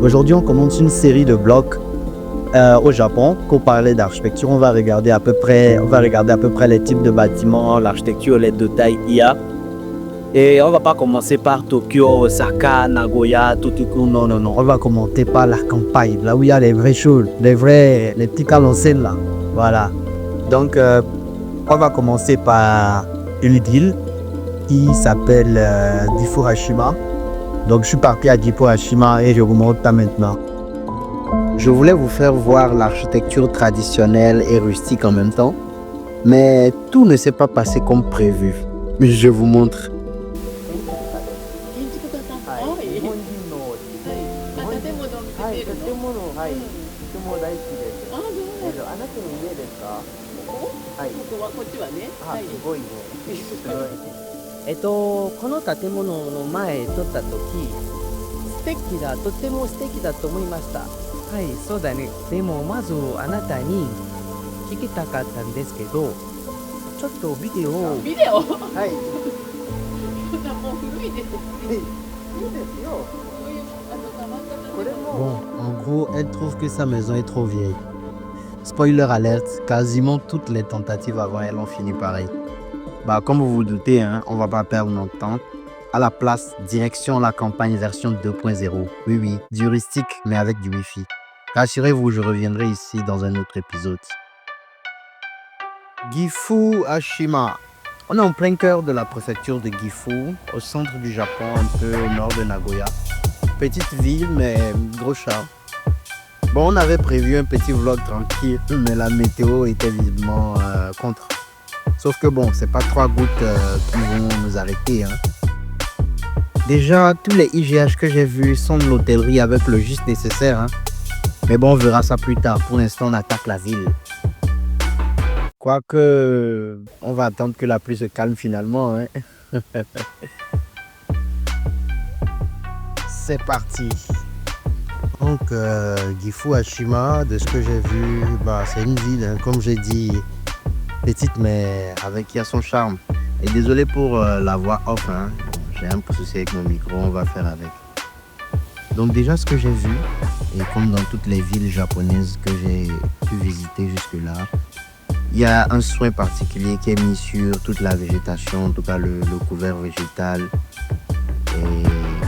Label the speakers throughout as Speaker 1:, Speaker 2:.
Speaker 1: Aujourd'hui, on commence une série de blogs au Japon pour parler d'architecture. On va regarder à peu près les types de bâtiments, l'architecture, les détails IA. Et on va pas commencer par Tokyo, Osaka, Nagoya, Totoku. Non. On va commencer par la campagne, là où il y a les vraies choses, les petits calancels là. Voilà. Donc, on va commencer par une ville qui s'appelle Gifu-Hashima. Donc, je suis parti à Gifu-Hashima et je vous montre ça maintenant. Je voulais vous faire voir l'architecture traditionnelle et rustique en même temps, mais tout ne s'est pas passé comme prévu. Je vous montre. Bon, en gros, elle trouve que sa maison est trop vieille. Spoiler alerte, quasiment toutes les tentatives avant elle ont fini pareil. Bah, comme vous vous doutez, hein, on va pas perdre notre temps. À la place, direction la campagne version 2.0. Oui, du rustique, mais avec du Wi-Fi. Rassurez-vous, je reviendrai ici dans un autre épisode. Gifu-Hashima. On est en plein cœur de la préfecture de Gifu, au centre du Japon, un peu au nord de Nagoya. Petite ville, mais gros charme. Bon, on avait prévu un petit vlog tranquille, mais la météo était visiblement contre. Sauf que bon, c'est pas 3 gouttes qui vont nous arrêter. Hein. Déjà, tous les IGH que j'ai vus sont de l'hôtellerie avec le juste nécessaire. Hein. Mais bon, on verra ça plus tard. Pour l'instant, on attaque la ville. Quoique, on va attendre que la pluie se calme finalement. Hein. C'est parti. Donc, Gifu-Hashima, de ce que j'ai vu, bah, c'est une ville, hein, comme j'ai dit, petite, mais qui a son charme. Et désolé pour la voix off, hein. Bon, j'ai un peu souci avec mon micro, on va faire avec. Donc déjà, ce que j'ai vu, et comme dans toutes les villes japonaises que j'ai pu visiter jusque-là, il y a un soin particulier qui est mis sur toute la végétation, en tout cas le couvert végétal, et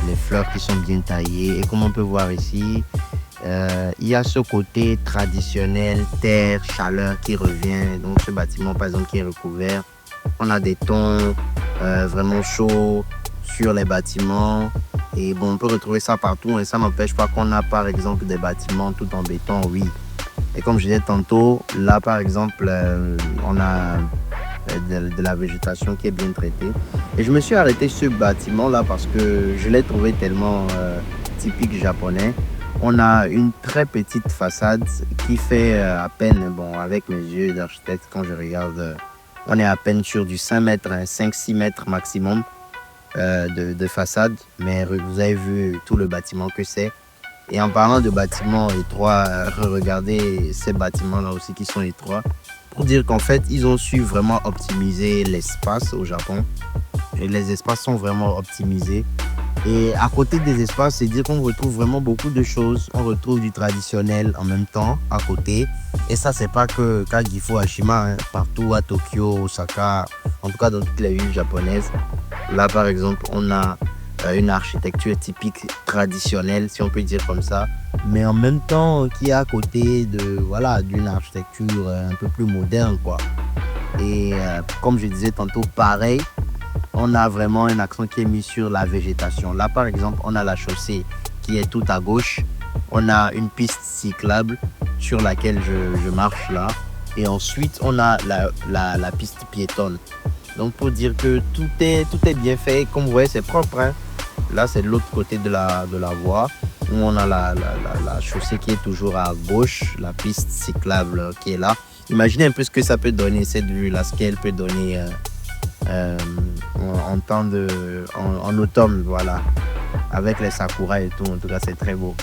Speaker 1: les fleurs qui sont bien taillées. Et comme on peut voir ici, il y a ce côté traditionnel, terre, chaleur qui revient. Donc ce bâtiment par exemple qui est recouvert, on a des tons vraiment chauds sur les bâtiments. Et bon, on peut retrouver ça partout et ça n'empêche pas qu'on a par exemple des bâtiments tout en béton, oui. Et comme je disais tantôt, là par exemple, on a de la végétation qui est bien traitée. Et je me suis arrêté sur ce bâtiment là parce que je l'ai trouvé tellement typique japonais. On a une très petite façade qui fait à peine, bon, avec mes yeux d'architecte, quand je regarde, on est à peine sur du 5 mètres, 5-6 mètres maximum de façade. Mais vous avez vu tout le bâtiment que c'est. Et en parlant de bâtiments étroits, regardez ces bâtiments-là aussi qui sont étroits. Pour dire qu'en fait, ils ont su vraiment optimiser l'espace au Japon. Et les espaces sont vraiment optimisés. Et à côté des espaces, c'est dire qu'on retrouve vraiment beaucoup de choses. On retrouve du traditionnel en même temps à côté. Et ça, c'est pas que qu'à Gifu-Hashima, hein, partout à Tokyo, Osaka, en tout cas dans toutes les villes japonaises. Là, par exemple, on a une architecture typique traditionnelle, si on peut dire comme ça, mais en même temps qui est à côté d'une architecture un peu plus moderne, quoi. Et comme je disais tantôt, pareil, on a vraiment un accent qui est mis sur la végétation. Là, par exemple, on a la chaussée qui est tout à gauche. On a une piste cyclable sur laquelle je marche là. Et ensuite, on a la piste piétonne. Donc, pour dire que tout est bien fait. Comme vous voyez, c'est propre. Hein. Là, c'est de l'autre côté de la voie où on a la chaussée qui est toujours à gauche, la piste cyclable qui est là. Imaginez un peu ce que ça peut donner, cette vue-là, ce qu'elle peut donner en automne, voilà, avec les sakuras et tout. En tout cas, c'est très beau.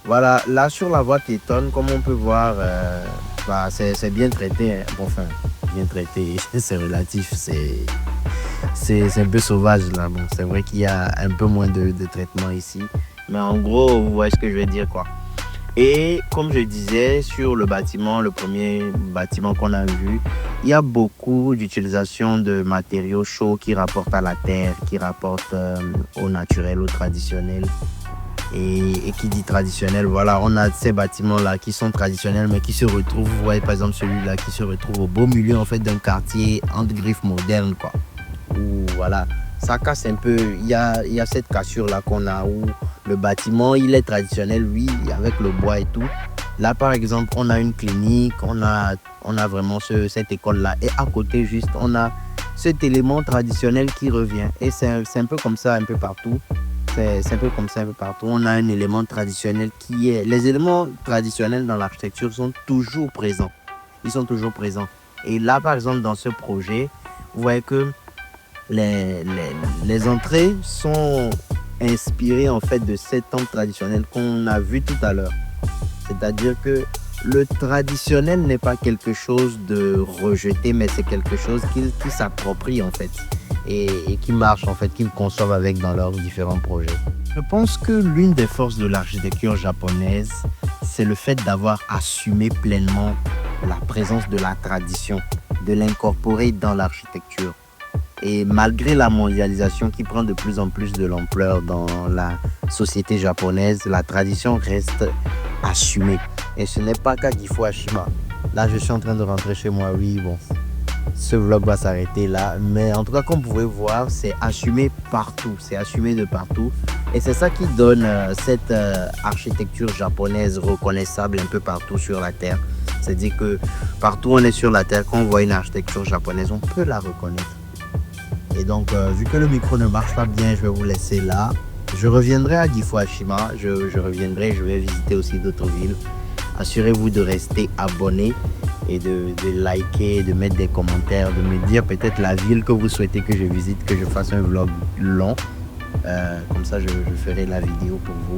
Speaker 1: Voilà, là sur la voie piétonne, comme on peut voir, c'est bien traité. Hein. Bon, enfin, bien traité. C'est relatif, c'est un peu sauvage là. Bon, c'est vrai qu'il y a un peu moins de traitement ici. Mais en gros, vous voyez ce que je veux dire quoi. Et comme je disais, sur le bâtiment, le premier bâtiment qu'on a vu, il y a beaucoup d'utilisation de matériaux chauds qui rapportent à la terre, qui rapportent au naturel, au traditionnel. Et qui dit traditionnel, voilà, on a ces bâtiments-là qui sont traditionnels, mais qui se retrouvent, vous voyez par exemple celui-là, qui se retrouve au beau milieu en fait d'un quartier entre griffes moderne, quoi. Où voilà, ça casse un peu, il y a cette cassure-là qu'on a, où le bâtiment, il est traditionnel, oui, avec le bois et tout. Là, par exemple, on a une clinique, on a vraiment cette école-là. Et à côté, juste, on a cet élément traditionnel qui revient. Et c'est un peu comme ça un peu partout. C'est un peu comme ça un peu partout. On a un élément traditionnel qui est... Les éléments traditionnels dans l'architecture sont toujours présents. Ils sont toujours présents. Et là, par exemple, dans ce projet, vous voyez que les entrées sont inspirées en fait de ces temples traditionnels qu'on a vu tout à l'heure. C'est-à-dire que le traditionnel n'est pas quelque chose de rejeté, mais c'est quelque chose qui s'approprie en fait. Et qui marchent en fait, qu'ils conçoivent avec dans leurs différents projets. Je pense que l'une des forces de l'architecture japonaise, c'est le fait d'avoir assumé pleinement la présence de la tradition, de l'incorporer dans l'architecture. Et malgré la mondialisation qui prend de plus en plus de l'ampleur dans la société japonaise, la tradition reste assumée. Et ce n'est pas qu'à Gifu-Ashima. Là, je suis en train de rentrer chez moi, oui, bon. Ce vlog va s'arrêter là, mais en tout cas comme vous pouvez voir, c'est assumé partout, c'est assumé de partout et c'est ça qui donne cette architecture japonaise reconnaissable un peu partout sur la terre. C'est-à-dire que partout où on est sur la terre, quand on voit une architecture japonaise, on peut la reconnaître. Et donc vu que le micro ne marche pas bien, je vais vous laisser là. Je reviendrai à Gifu-Ashima, je reviendrai, je vais visiter aussi d'autres villes. Assurez-vous de rester abonné et de liker, de mettre des commentaires, de me dire peut-être la ville que vous souhaitez que je visite, que je fasse un vlog long. Comme ça, je ferai la vidéo pour vous.